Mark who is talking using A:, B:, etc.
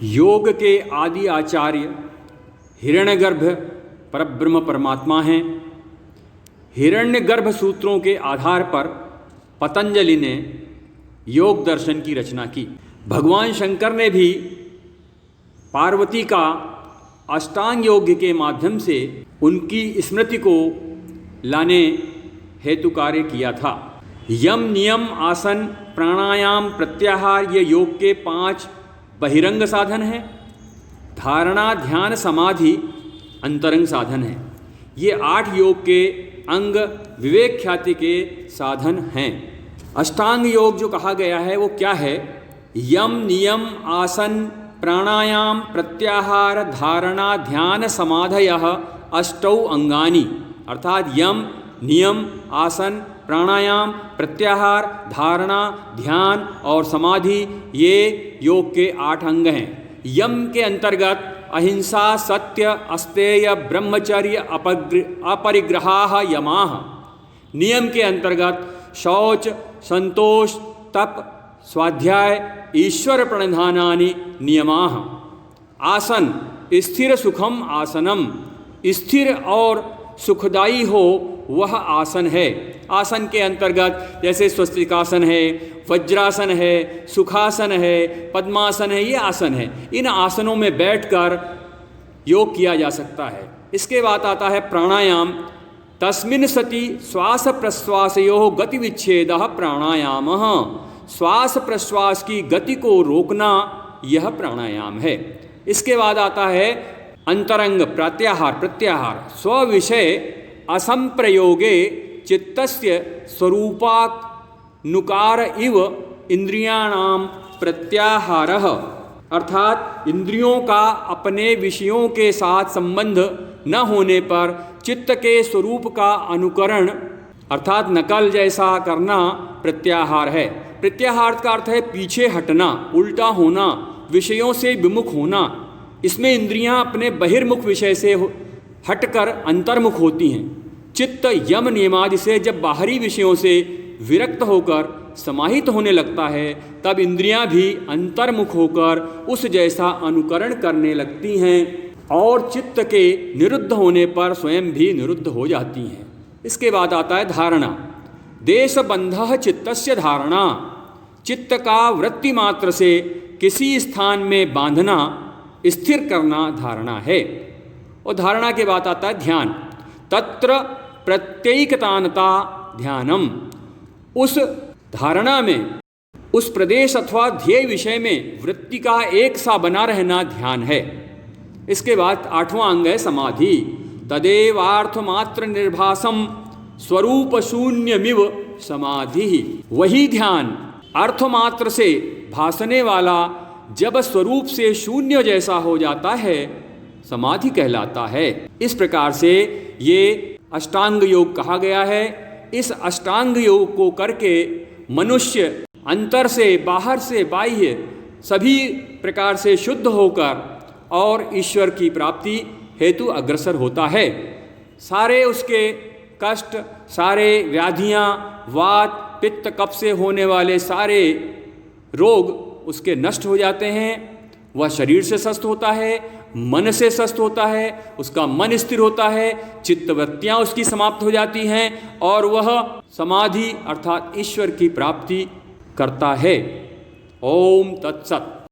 A: योग के आदि आचार्य हिरण्यगर्भ परब्रह्म परमात्मा हैं। हिरण्यगर्भ सूत्रों के आधार पर पतंजलि ने योग दर्शन की रचना की। भगवान शंकर ने भी पार्वती का अष्टांग योग के माध्यम से उनकी स्मृति को लाने हेतु कार्य किया था। यम, नियम, आसन, प्राणायाम, प्रत्याहार ये योग के 5 बहिरंग साधन हैं। धारणा, ध्यान, समाधि अंतरंग साधन हैं। ये 8 योग के अंग विवेक ख्याति के साधन हैं। अष्टांग योग जो कहा गया है वो क्या है? यम, नियम, आसन, प्राणायाम, प्रत्याहार, धारणा, ध्यान, समाधयः अष्टौ अंगानि। अर्थात यम, नियम, आसन, प्राणायाम, प्रत्याहार, धारणा, ध्यान और समाधि ये योग के 8 अंग हैं। यम के अंतर्गत अहिंसा, सत्य, अस्तेय, ब्रह्मचर्य, अपरिग्रहाः यमाः। नियम के अंतर्गत शौच, संतोष, तप, स्वाध्याय, ईश्वर प्रणिधानानि नियमाः। आसन, स्थिर सुखम आसनम, स्थिर और सुखदायी हो वह आसन है। आसन के अंतर्गत जैसे स्वस्तिकासन है, वज्रासन है, सुखासन है, पद्मासन है, ये आसन है। इन आसनों में बैठकर योग किया जा सकता है। इसके बाद आता है प्राणायाम। तस्मिन् सति श्वास प्रश्वासयोः गति विच्छेदः प्राणायामः। श्वास प्रश्वास की गति को रोकना यह प्राणायाम है। इसके बाद आता है अंतरंग प्रत्याहार। स्वविषय असंप्रयोगे चित्तस्य स्वरूपानुकार इव इंद्रियाणां प्रत्याहारः। अर्थात इंद्रियों का अपने विषयों के साथ संबंध न होने पर चित्त के स्वरूप का अनुकरण अर्थात नकल जैसा करना प्रत्याहार है। प्रत्याहार का अर्थ है पीछे हटना, उल्टा होना, विषयों से विमुख होना। इसमें इंद्रियां अपने बहिर्मुख विषय से हटकर अंतर्मुख होती हैं। चित्त यम नियमादि से जब बाहरी विषयों से विरक्त होकर समाहित होने लगता है तब इंद्रियां भी अंतर्मुख होकर उस जैसा अनुकरण करने लगती हैं और चित्त के निरुद्ध होने पर स्वयं भी निरुद्ध हो जाती हैं। इसके बाद आता है धारणा। देशबंधः चित्तस्य धारणा। चित्त का वृत्ति मात्र से किसी स्थान में बांधना, स्थिर करना धारणा है। और धारणा के बाद आता है ध्यान। तत्र प्रत्येकतानता ध्यानम। उस धारणा में, उस प्रदेश अथवा ध्येय विषय में वृत्ति का एक सा बना रहना ध्यान है। इसके बाद 8वां अंग है समाधि। तदेवार्थमात्र निर्भासम स्वरूप शून्यमिव समाधि। वही ध्यान अर्थमात्र से भासने वाला जब स्वरूप से शून्य जैसा हो जाता है समाधि कहलाता है। इस प्रकार से ये अष्टांग योग कहा गया है। इस अष्टांग योग को करके मनुष्य अंतर से, बाहर से, बाह्य सभी प्रकार से शुद्ध होकर और ईश्वर की प्राप्ति हेतु अग्रसर होता है। सारे उसके कष्ट, सारे व्याधियाँ, वात, पित्त, कफ से होने वाले सारे रोग उसके नष्ट हो जाते हैं। वह शरीर से स्वस्थ होता है, मन से स्वस्थ होता है, उसका मन स्थिर होता है, चित्तवृत्तियाँ उसकी समाप्त हो जाती हैं और वह समाधि अर्थात ईश्वर की प्राप्ति करता है। ओम तत्सत।